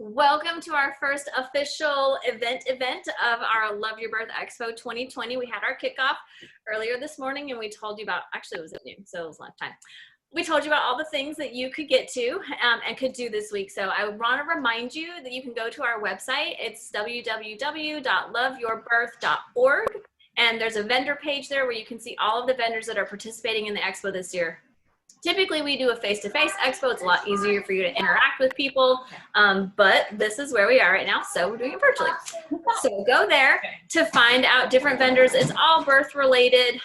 Welcome to our first official event of our Love Your Birth Expo 2020. We had our kickoff earlier this morning and we told you about, actually it was at noon, so it was lunchtime. We told you about all the things that you could get to and could do this week. So I want to remind you that you can go to our website. It's www.loveyourbirth.org. And there's a vendor page there where you can see all of the vendors that are participating in the expo this year. Typically, we do a face-to-face expo. It's a lot easier for you to interact with people, but this is where we are right now, so we're doing it virtually. So go there to find out different vendors. It's all birth-related,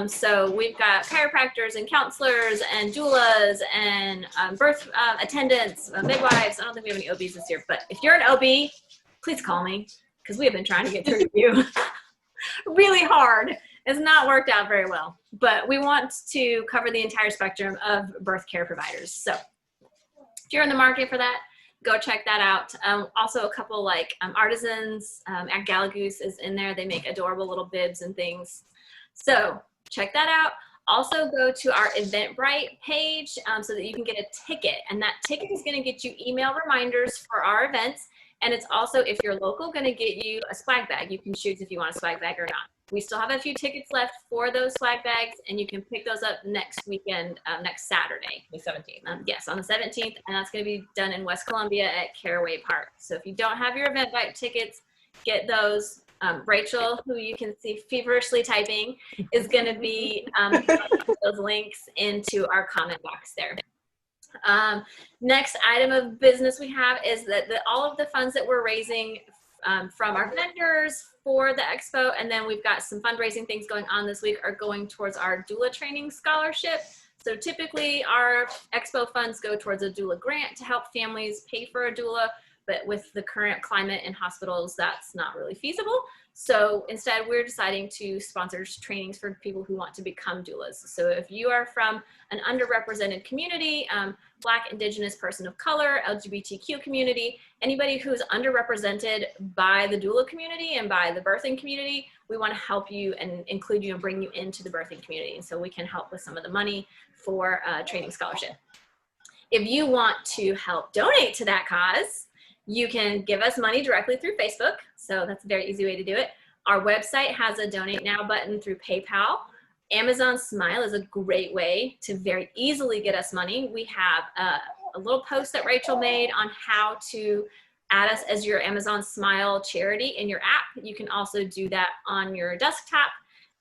so we've got chiropractors and counselors and doulas and birth attendants, midwives. I don't think we have any OBs this year, but if you're an OB, please call me, because we have been trying to get through to you really hard. It's not worked out very well, but we want to cover the entire spectrum of birth care providers. So if you're in the market for that, go check that out. Also a couple like artisans, at Galagoose is in there. They make adorable little bibs and things. So check that out. Also go to our Eventbrite page so that you can get a ticket, and that ticket is going to get you email reminders for our events. And it's also, if you're local, going to get you a swag bag. You can choose if you want a swag bag or not. We still have a few tickets left for those swag bags, and you can pick those up next weekend, next Saturday. The 17th. Yes, on the 17th, and that's going to be done in West Columbia at Caraway Park. So if you don't have your Eventbrite tickets, get those. Rachel, who you can see feverishly typing, is going to be those links into our comment box there. Next item of business we have is that all of the funds that we're raising from our vendors for the expo, and then we've got some fundraising things going on this week, are going towards our doula training scholarship. So typically our expo funds go towards a doula grant to help families pay for a doula, but with the current climate in hospitals, that's not really feasible. So instead, we're deciding to sponsor trainings for people who want to become doulas. So if you are from an underrepresented community, Black, Indigenous, person of color, LGBTQ community, anybody who's underrepresented by the doula community and by the birthing community, we want to help you and include you and bring you into the birthing community. And so we can help with some of the money for training scholarship. If you want to help donate to that cause, you can give us money directly through Facebook. So that's a very easy way to do it. Our website has a donate now button through PayPal. Amazon Smile is a great way to very easily get us money. We have a little post that Rachel made on how to add us as your Amazon Smile charity in your app. You can also do that on your desktop.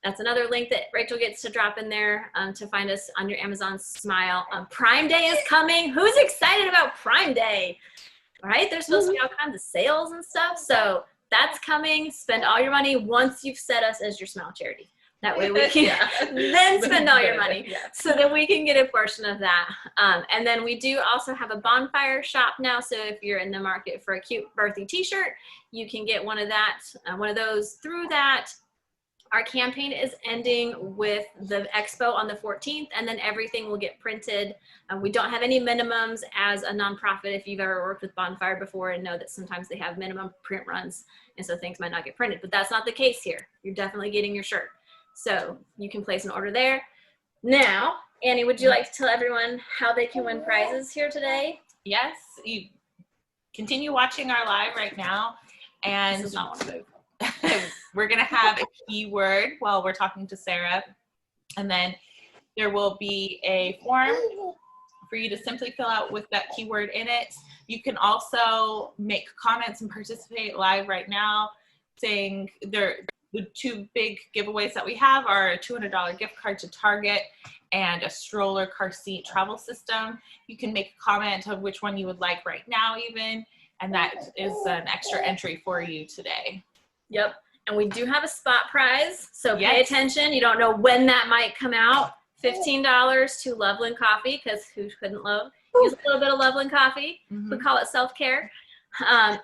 That's another link that Rachel gets to drop in there to find us on your Amazon Smile. Prime Day is coming. Who's excited about Prime Day? Right? There's supposed to be all kinds of sales and stuff. So that's coming. Spend all your money once you've set us as your Smile charity. That way we can then spend all your money so that we can get a portion of that. And then we do also have a bonfire shop now. So if you're in the market for a cute birthday t-shirt, you can get one of those through that. Our campaign is ending with the expo on the 14th, and then everything will get printed. We don't have any minimums as a nonprofit. If you've ever worked with Bonfire before and know that sometimes they have minimum print runs, and so things might not get printed, but that's not the case here. You're definitely getting your shirt. So you can place an order there. Now, Annie, would you like to tell everyone how they can win prizes here today? Yes, you continue watching our live right now, and This is not one of those. we're going to have a keyword while we're talking to Sarah, and then there will be a form for you to simply fill out with that keyword in it. You can also make comments and participate live right now, saying the two big giveaways that we have are a $200 gift card to Target and a stroller car seat travel system. You can make a comment of which one you would like right now even, and that is an extra entry for you today. Yep. And we do have a spot prize, so pay attention. You don't know when that might come out. $15 to Loveland Coffee, because who couldn't use a little bit of Loveland Coffee? We call it self-care.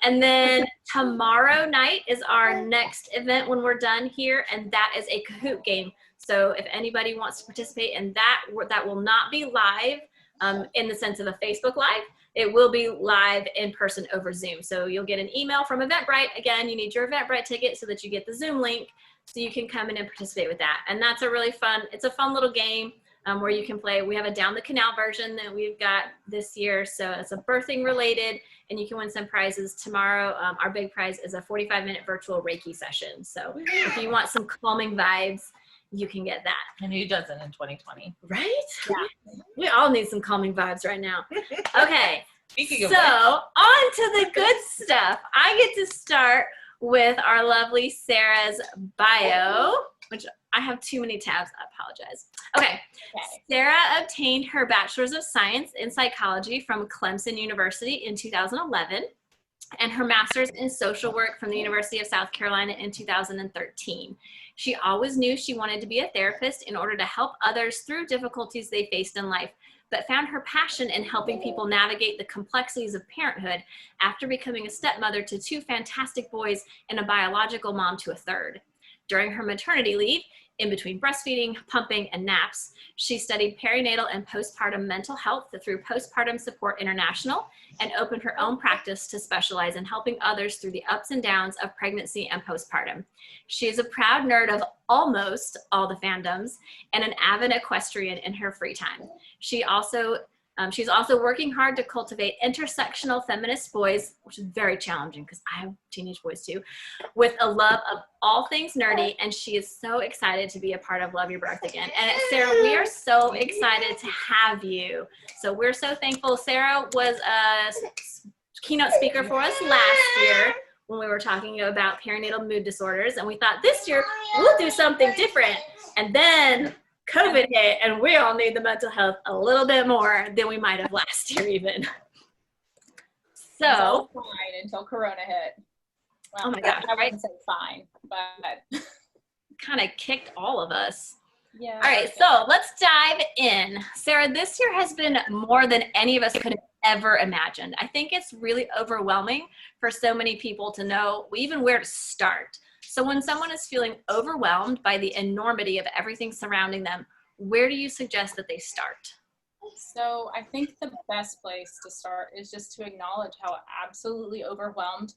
And then tomorrow night is our next event when we're done here, and that is a Kahoot game. So if anybody wants to participate in that, that will not be live in the sense of a Facebook Live. It will be live in person over Zoom. So you'll get an email from Eventbrite. Again, you need your Eventbrite ticket so that you get the Zoom link so you can come in and participate with that. And that's a really fun, it's a fun little game. where you can play. We have a down the canal version that we've got this year. So it's a birthing related, and you can win some prizes. Tomorrow, our big prize is a 45-minute virtual Reiki session. So if you want some calming vibes, you can get that. And who doesn't in 2020? Right? Yeah. We all need some calming vibes right now. Okay. Speaking of So on to the good stuff. I get to start with our lovely Sarah's bio, which I have too many tabs. I apologize. Okay. Sarah obtained her Bachelor's of Science in Psychology from Clemson University in 2011 and her Master's in Social Work from the University of South Carolina in 2013. She always knew she wanted to be a therapist in order to help others through difficulties they faced in life, but found her passion in helping people navigate the complexities of parenthood after becoming a stepmother to 2 fantastic boys and a biological mom to a 3rd. During her maternity leave, in between breastfeeding, pumping, and naps, she studied perinatal and postpartum mental health through Postpartum Support International and opened her own practice to specialize in helping others through the ups and downs of pregnancy and postpartum. She is a proud nerd of almost all the fandoms and an avid equestrian in her free time. She's also working hard to cultivate intersectional feminist boys, which is very challenging because I have teenage boys too, with a love of all things nerdy, and she is so excited to be a part of Love Your Birth Again. And Sarah, we are so excited to have you. So we're so thankful. Sarah was a keynote speaker for us last year when we were talking about perinatal mood disorders, and we thought this year we'll do something different. And then COVID hit, and we all need the mental health a little bit more than we might have last year even. So fine until Corona hit. Well, oh my gosh, I right? wouldn't say fine, but Kind of kicked all of us. yeah. All right, so let's dive in. Sarah, this year has been more than any of us could have ever imagined. I think it's really overwhelming for so many people to know even where to start. So when someone is feeling overwhelmed by the enormity of everything surrounding them, where do you suggest that they start? So I think the best place to start is just to acknowledge how absolutely overwhelmed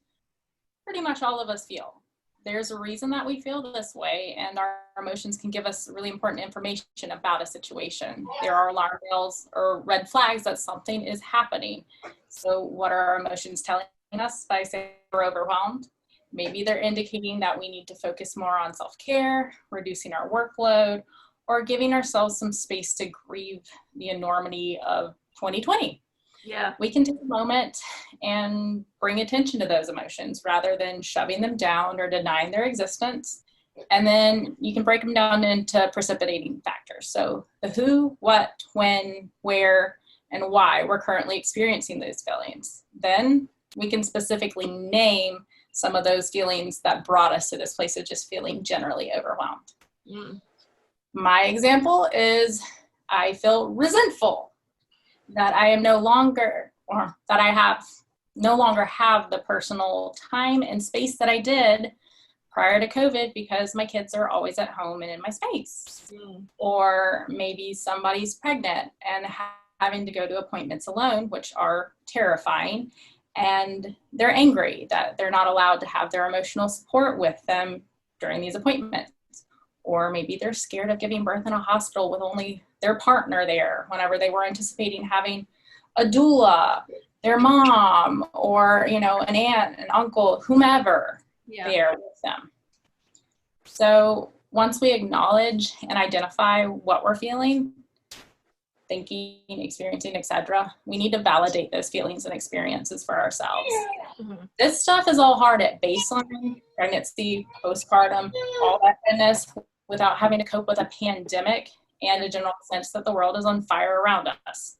pretty much all of us feel. There's a reason that we feel this way, and our emotions can give us really important information about a situation. There are alarm bells or red flags that something is happening. So what are our emotions telling us by saying we're overwhelmed? Maybe they're indicating that we need to focus more on self-care, reducing our workload, or giving ourselves some space to grieve the enormity of 2020. Yeah. We can take a moment and bring attention to those emotions rather than shoving them down or denying their existence. And then you can break them down into precipitating factors. So the who, what, when, where, and why we're currently experiencing those feelings. Then we can specifically name some of those feelings that brought us to this place of just feeling generally overwhelmed. Mm. My example is I feel resentful that I am no longer, or that I have no longer have the personal time and space that I did prior to COVID because my kids are always at home and in my space. Mm. Or maybe somebody's pregnant and having to go to appointments alone, which are terrifying. And they're angry that they're not allowed to have their emotional support with them during these appointments. Or maybe they're scared of giving birth in a hospital with only their partner there whenever they were anticipating having a doula, their mom, or, an aunt, an uncle, whomever there with them. So once we acknowledge and identify what we're feeling, thinking, experiencing, etc., we need to validate those feelings and experiences for ourselves. Mm-hmm. This stuff is all hard at baseline, pregnancy, postpartum, all that goodness, without having to cope with a pandemic and a general sense that the world is on fire around us.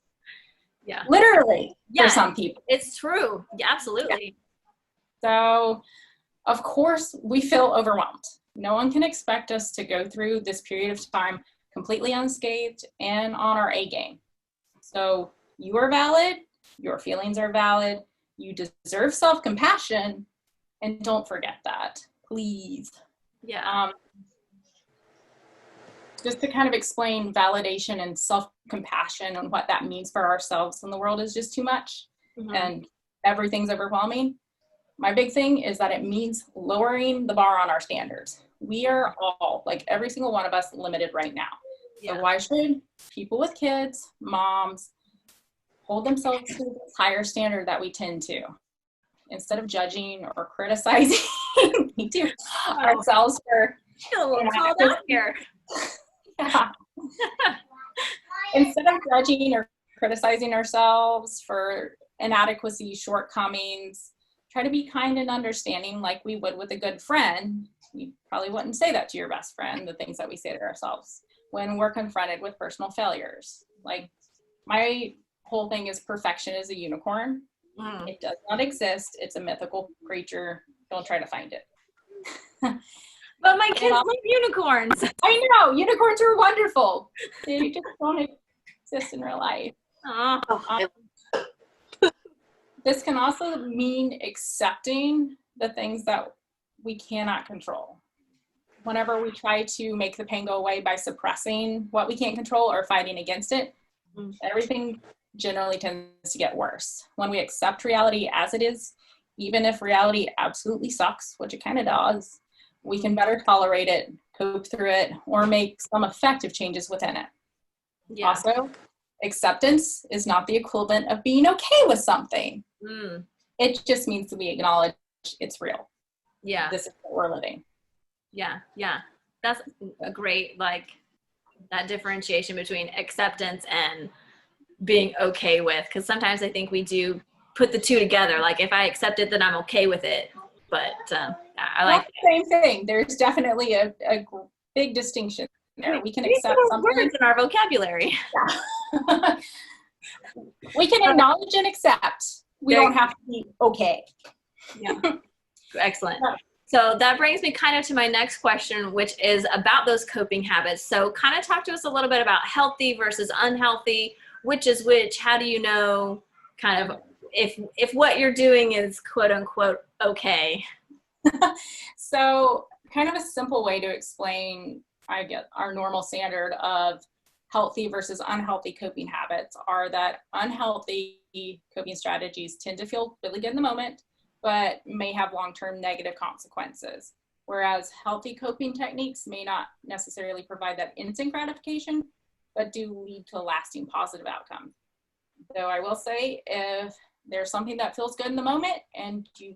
Yeah. Literally, for some people. It's true. Yeah, absolutely. So, of course, we feel overwhelmed. No one can expect us to go through this period of time completely unscathed and on our A game. So you are valid, your feelings are valid, you deserve self-compassion, and don't forget that, please. Yeah. Just to kind of explain validation and self-compassion and what that means for ourselves when the world is just too much and everything's overwhelming. My big thing is that it means lowering the bar on our standards. We are all, like every single one of us, limited right now. So why should people with kids, moms, hold themselves to this higher standard that we tend to? Instead of judging or criticizing me too, ourselves for a little called out here. Yeah. Instead of judging or criticizing ourselves for inadequacy, shortcomings, try to be kind and understanding like we would with a good friend. You probably wouldn't say that to your best friend, the things that we say to ourselves when we're confronted with personal failures. Like, my whole thing is perfection is a unicorn. It does not exist. It's a mythical creature. Don't try to find it. But my kids love unicorns. I know. Unicorns are wonderful. They just don't exist in real life. This can also mean accepting the things that we cannot control. Whenever we try to make the pain go away by suppressing what we can't control or fighting against it, everything generally tends to get worse. When we accept reality as it is, even if reality absolutely sucks, which it kind of does, we can better tolerate it, cope through it, or make some effective changes within it. Yeah. Also, acceptance is not the equivalent of being okay with something. It just means that we acknowledge it's real. Yeah. This is what we're living. Yeah. That's a great, like, that differentiation between acceptance and being okay with, because sometimes I think we do put the two together. Like, if I accept it, then I'm okay with it. But I like the same thing. There's definitely a big distinction there. We can accept something. Words in our vocabulary. Yeah. We can acknowledge and accept. We don't have to be okay. Yeah. Excellent. So that brings me kind of to my next question, which is about those coping habits. So kind of talk to us a little bit about healthy versus unhealthy. Which is which? How do you know kind of if what you're doing is quote unquote okay? So kind of a simple way to explain, I guess, our normal standard of healthy versus unhealthy coping habits are that unhealthy coping strategies tend to feel really good in the moment, but may have long-term negative consequences. Whereas healthy coping techniques may not necessarily provide that instant gratification, but do lead to a lasting positive outcome. Though I will say, if there's something that feels good in the moment and you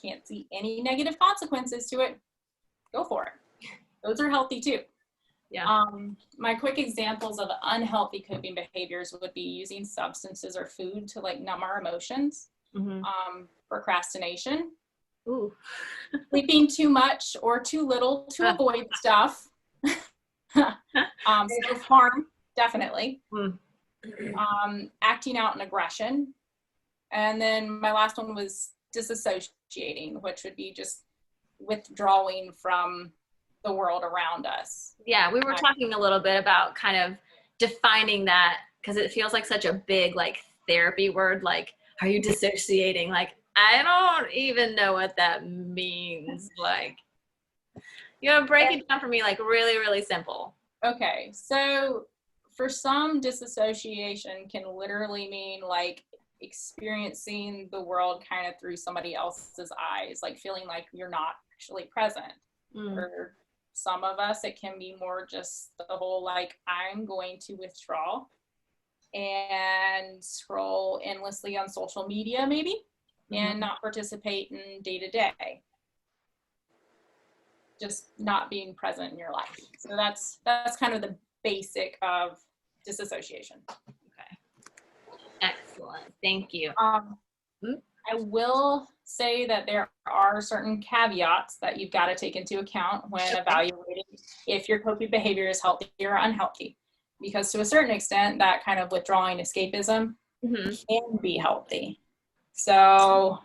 can't see any negative consequences to it, go for it. Those are healthy too. Yeah. My quick examples of unhealthy coping behaviors would be using substances or food to like numb our emotions, procrastination, sleeping too much or too little to avoid stuff, self-harm, definitely, acting out in aggression. And then my last one was disassociating, which would be just withdrawing from the world around us. Yeah, we were talking a little bit about kind of defining that, because it feels like such a big like therapy word. Like, are you dissociating? Like, I don't even know what that means. Like, you know, break it down for me, like really, really simple. Okay, so for some, disassociation can literally mean like experiencing the world kind of through somebody else's eyes, like feeling like you're not actually present. For some of us, it can be more just the whole like, I'm going to withdraw and scroll endlessly on social media maybe, and not participate in day-to-day. Just not being present in your life. So that's kind of the basic of disassociation. Okay. Excellent. Thank you. I will say that there are certain caveats that you've got to take into account when evaluating if your coping behavior is healthy or unhealthy. Because to a certain extent, that kind of withdrawing escapism can be healthy. So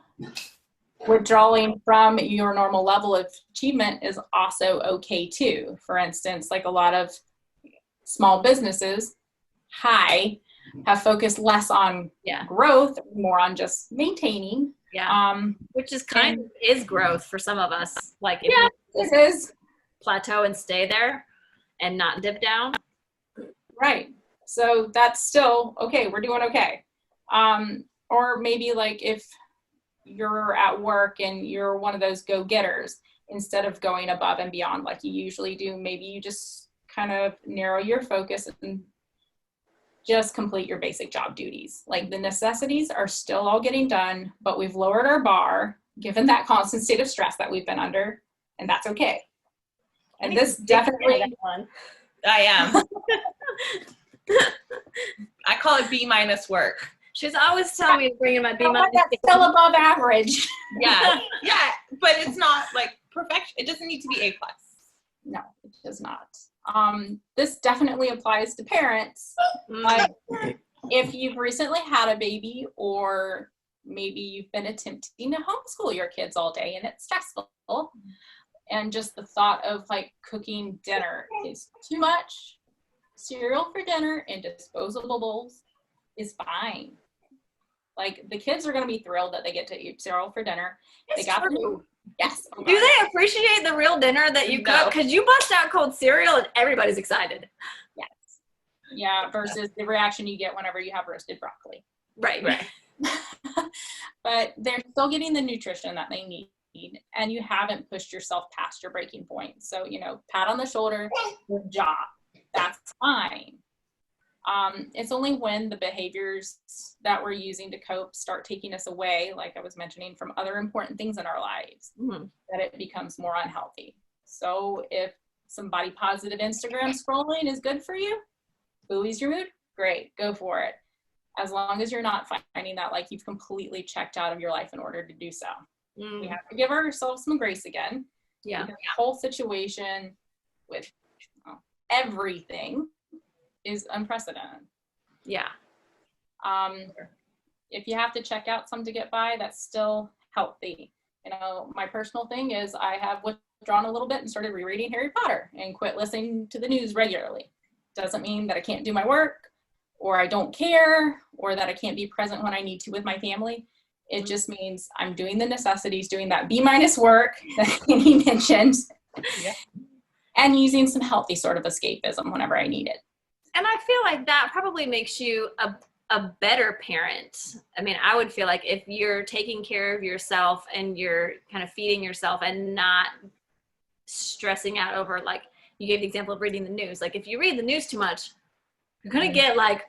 withdrawing from your normal level of achievement is also okay too. For instance, like a lot of small businesses, have focused less on growth, more on just maintaining. Which is kind of is growth for some of us. Like, if this is plateau and stay there and not dip down. Right. So that's still okay. We're doing okay. Or maybe like if you're at work and you're one of those go-getters, instead of going above and beyond like you usually do, maybe you just kind of narrow your focus and just complete your basic job duties. Like the necessities are still all getting done, but we've lowered our bar given that constant state of stress that we've been under, and that's okay. And this definitely, I am. I call it B- work. She's always telling me to bring in my B-. That's still above average. Yeah, yeah, but it's not like perfection. It doesn't need to be A+. No, it does not. This definitely applies to parents. Like if you've recently had a baby, or maybe you've been attempting to homeschool your kids all day and it's stressful, and just the thought of like cooking dinner is too much. Cereal for dinner in disposable bowls is fine. Like the kids are going to be thrilled that they get to eat cereal for dinner. It's they got true. Yes. Oh, do they appreciate the real dinner that you cook? Because you bust out cold cereal and everybody's excited. Yes. Yeah, versus the reaction you get whenever you have roasted broccoli. Right. But they're still getting the nutrition that they need, and you haven't pushed yourself past your breaking point. So, pat on the shoulder, good job. That's fine. It's only when the behaviors that we're using to cope start taking us away, like I was mentioning, from other important things in our lives, that it becomes more unhealthy. So if some body positive Instagram scrolling is good for you, buoys your mood, great, go for it. As long as you're not finding that like you've completely checked out of your life in order to do so. We have to give ourselves some grace again. Yeah. The whole situation with everything is unprecedented. Yeah. If you have to check out some to get by, that's still healthy. My personal thing is I have withdrawn a little bit and started rereading Harry Potter and quit listening to the news regularly. Doesn't mean that I can't do my work, or I don't care, or that I can't be present when I need to with my family. It just means I'm doing the necessities, doing that B- work that he mentioned, and using some healthy sort of escapism whenever I need it. And I feel like that probably makes you a better parent. I mean, I would feel like if you're taking care of yourself and you're kind of feeding yourself and not stressing out over, like you gave the example of reading the news. Like if you read the news too much, you're going to get like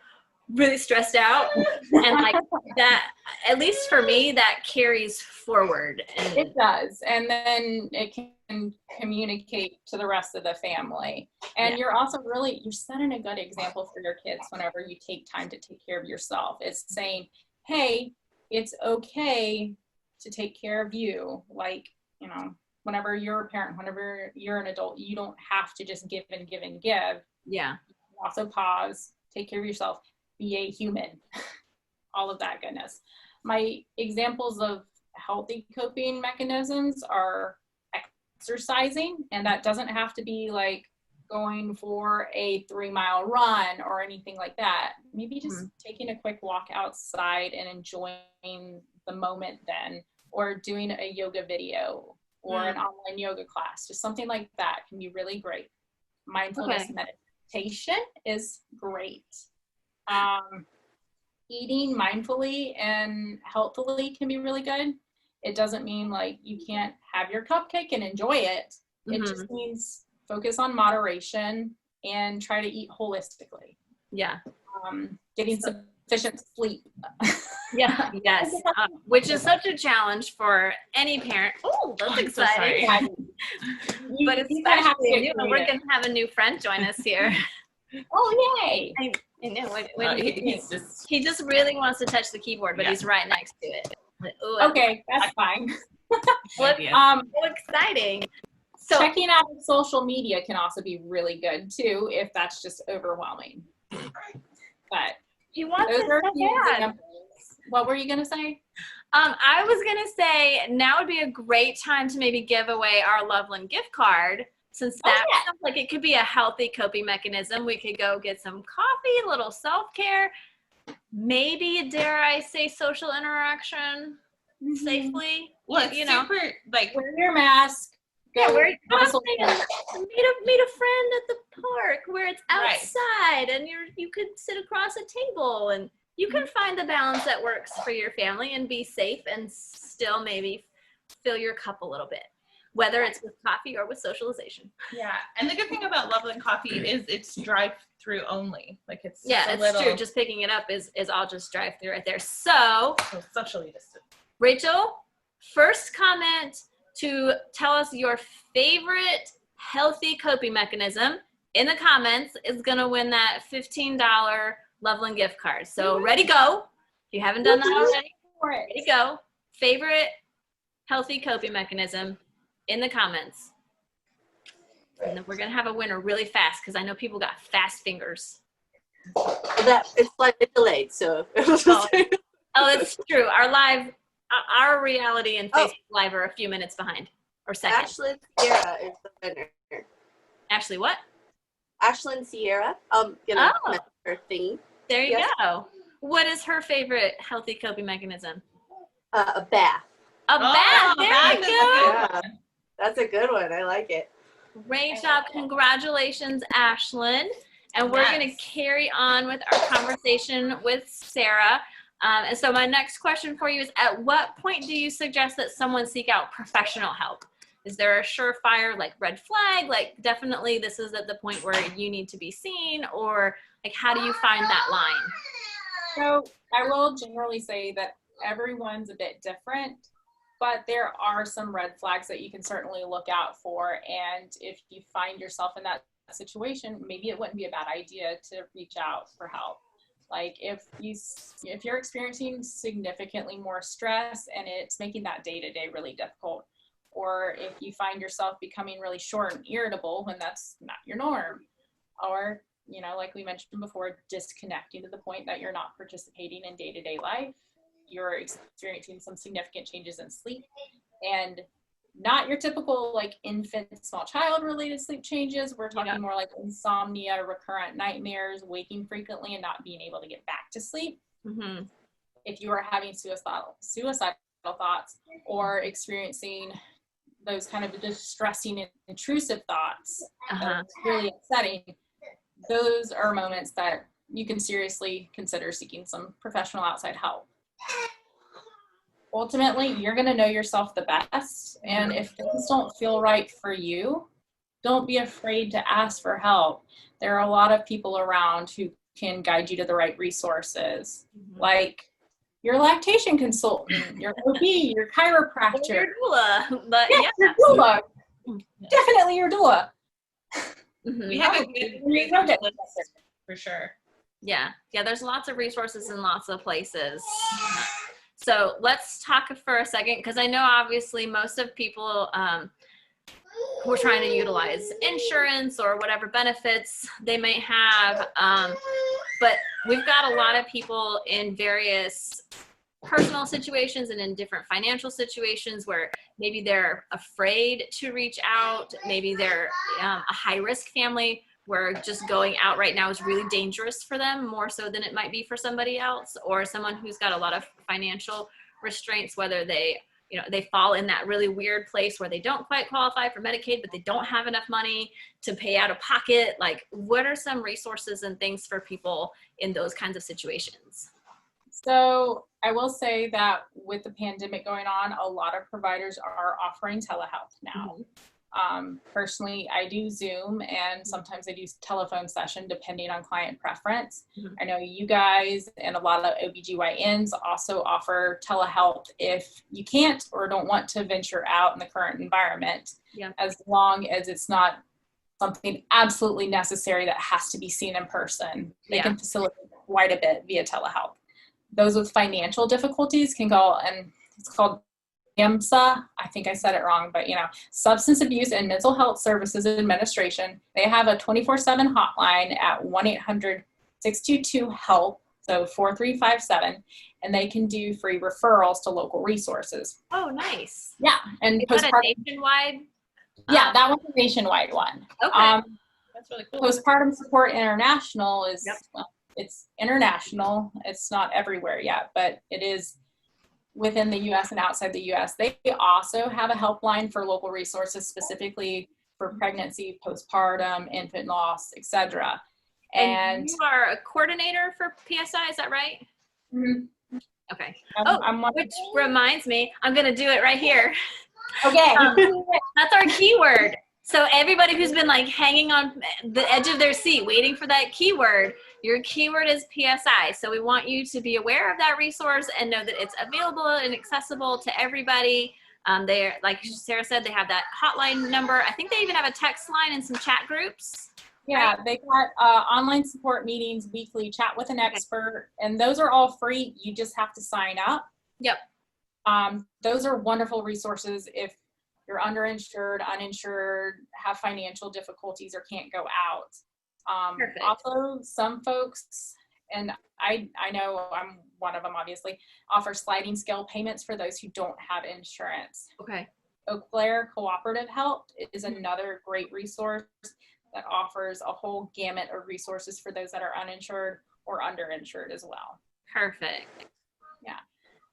really stressed out. And like that, at least for me, that carries forward. And it does. And then it can communicate to the rest of the family. And you're also you're setting a good example for your kids whenever you take time to take care of yourself. It's saying, hey, it's okay to take care of you. Like, whenever you're a parent, whenever you're an adult, you don't have to just give and give and give. Yeah. You can also pause, take care of yourself, be a human, all of that goodness. My examples of healthy coping mechanisms are exercising, and that doesn't have to be like going for a 3-mile run or anything like that. Maybe just taking a quick walk outside and enjoying the moment then, or doing a yoga video or an online yoga class. Just something like that can be really great. Mindfulness meditation is great. Eating mindfully and healthily can be really good. It doesn't mean like you can't have your cupcake and enjoy it. It just means focus on moderation and try to eat holistically. Yeah. Getting sufficient sleep. Yes. Which is such a challenge for any parent. Oh, that's exciting. But especially we're going to have a new friend join us here. Oh, yay. I know. He just really wants to touch the keyboard, but he's right next to it. Okay, that's fine. So exciting. So checking out social media can also be really good too, if that's just overwhelming. But he wants those are examples. What were you gonna say? I was gonna say now would be a great time to maybe give away our Loveland gift card. Since that sounds like it could be a healthy coping mechanism, we could go get some coffee, a little self-care, maybe, dare I say, social interaction safely. Well, it's super, like, wear your mask. Yeah, meet a friend at the park where it's outside and you could sit across a table and you can find the balance that works for your family and be safe and still maybe fill your cup a little bit. whether it's with coffee or with socialization. Yeah, and the good thing about Loveland Coffee is it's drive-through only. Like it's it's true. Just picking it up is all just drive-through right there. So socially distant. Rachel, first comment to tell us your favorite healthy coping mechanism in the comments is going to win that $15 Loveland gift card. So ready, go. If you haven't done that already, ready, go. Favorite healthy coping mechanism in the comments. And then we're going to have a winner really fast because I know people got fast fingers. That it's slightly delayed, so. Oh, that's true. Our reality and Facebook Live are a few minutes behind, or seconds. Ashlyn Sierra is the winner. Ashley, what? Ashlyn Sierra. Her thingy. There you go. What is her favorite healthy coping mechanism? A bath. A bath. There you go. Yeah, that's a good one. I like it. Great job. Congratulations, Ashlyn. And we're going to carry on with our conversation with Sarah. And so my next question for you is, at what point do you suggest that someone seek out professional help? Is there a surefire like red flag, like definitely this is at the point where you need to be seen, or like how do you find that line? So I will generally say that everyone's a bit different, but there are some red flags that you can certainly look out for. And if you find yourself in that situation, maybe it wouldn't be a bad idea to reach out for help. Like if you're experiencing significantly more stress and it's making that day-to-day really difficult, or if you find yourself becoming really short and irritable when that's not your norm, or, you know, like we mentioned before, disconnecting to the point that you're not participating in day-to-day life, you're experiencing some significant changes in sleep, and not your typical like infant, small child related sleep changes. We're talking more like insomnia, recurrent nightmares, waking frequently and not being able to get back to sleep. Mm-hmm. If you are having suicidal thoughts or experiencing those kind of distressing and intrusive thoughts, that's really upsetting, those are moments that you can seriously consider seeking some professional outside help. Ultimately, you're going to know yourself the best. And if things don't feel right for you, don't be afraid to ask for help. There are a lot of people around who can guide you to the right resources, like your lactation consultant, your OB, your chiropractor. Your doula. But your doula. Definitely your doula. We have a good resource list for sure. Yeah, there's lots of resources in lots of places. So let's talk for a second, because I know obviously most of people who are trying to utilize insurance or whatever benefits they may have, but we've got a lot of people in various personal situations and in different financial situations where maybe they're afraid to reach out, maybe they're a high-risk family where just going out right now is really dangerous for them, more so than it might be for somebody else, or someone who's got a lot of financial restraints, whether they fall in that really weird place where they don't quite qualify for Medicaid, but they don't have enough money to pay out of pocket. Like, what are some resources and things for people in those kinds of situations? So I will say that with the pandemic going on, a lot of providers are offering telehealth now. Personally, I do Zoom and sometimes I do telephone session depending on client preference. I know you guys and a lot of OBGYNs also offer telehealth if you can't or don't want to venture out in the current environment, as long as it's not something absolutely necessary that has to be seen in person. They can facilitate quite a bit via telehealth. Those with financial difficulties can go, and it's called SAMHSA, I think I said it wrong, but Substance Abuse and Mental Health Services Administration. They have a 24/7 hotline at 1-800-622-HELP, so 4357, and they can do free referrals to local resources. Oh, nice. Yeah, and is that a nationwide? Yeah, that one's a nationwide one. Okay, that's really cool. Postpartum Support International is it's international. It's not everywhere yet, but it is within the U.S. and outside the U.S. They also have a helpline for local resources specifically for pregnancy, postpartum, infant loss, etc. And you are a coordinator for PSI, is that right? Mm-hmm. Okay. I'm which reminds me, I'm going to do it right here. Okay. That's our keyword. So everybody who's been like hanging on the edge of their seat waiting for that keyword, your keyword is PSI. So we want you to be aware of that resource and know that it's available and accessible to everybody. They're, like Sarah said, they have that hotline number. I think they even have a text line and some chat groups. Yeah, they got online support meetings, weekly chat with an expert, and those are all free. You just have to sign up. Yep. Those are wonderful resources if you're underinsured, uninsured, have financial difficulties, or can't go out. Also, some folks, and I know I'm one of them, obviously, offer sliding scale payments for those who don't have insurance. Okay. Eau Claire Cooperative Health is another great resource that offers a whole gamut of resources for those that are uninsured or underinsured as well. Perfect. Yeah.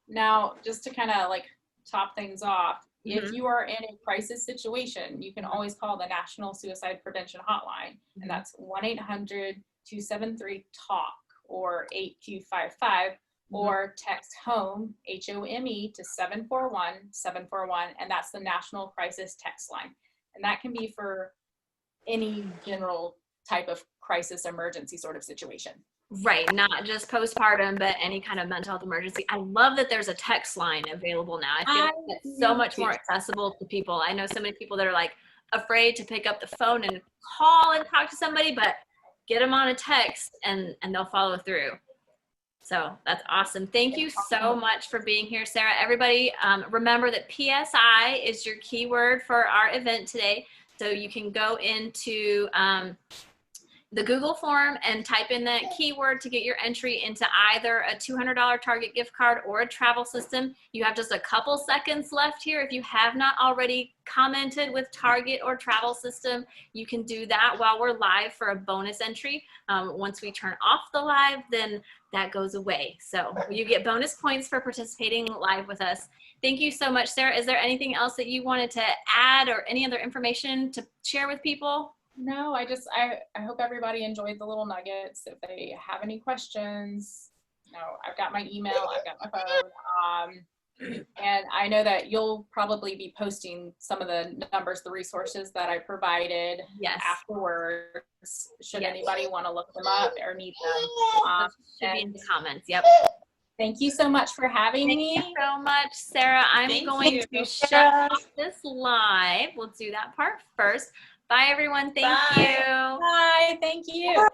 Now, just to kind of like top things off, if you are in a crisis situation, you can always call the National Suicide Prevention Hotline, and that's 1-800-273-TALK or 8255, or text HOME, HOME, to 741-741, and that's the National Crisis Text Line. And that can be for any general type of crisis emergency sort of situation. Right, not just postpartum, but any kind of mental health emergency. I love that there's a text line available now. I feel like it's so much more accessible to people. I know so many people that are like afraid to pick up the phone and call and talk to somebody, but get them on a text and they'll follow through. So that's awesome. Thank you so much for being here, Sarah. Everybody, remember that PSI is your keyword for our event today. So you can go into the Google form and type in that keyword to get your entry into either a $200 Target gift card or a travel system. You have just a couple seconds left here. If you have not already commented with Target or travel system, you can do that while we're live for a bonus entry. Once we turn off the live, then that goes away. So you get bonus points for participating live with us. Thank you so much, Sarah. Is there anything else that you wanted to add or any other information to share with people? No, I hope everybody enjoyed the little nuggets. If they have any questions, I've got my email, I've got my phone. And I know that you'll probably be posting some of the numbers, the resources that I provided afterwards, should anybody want to look them up or need them. Should be in the comments. Yep. Thank you so much for having me. Thank you so much, Sarah. I'm going to shut off this live. We'll do that part first. Bye, everyone. Thank you. Bye. Thank you.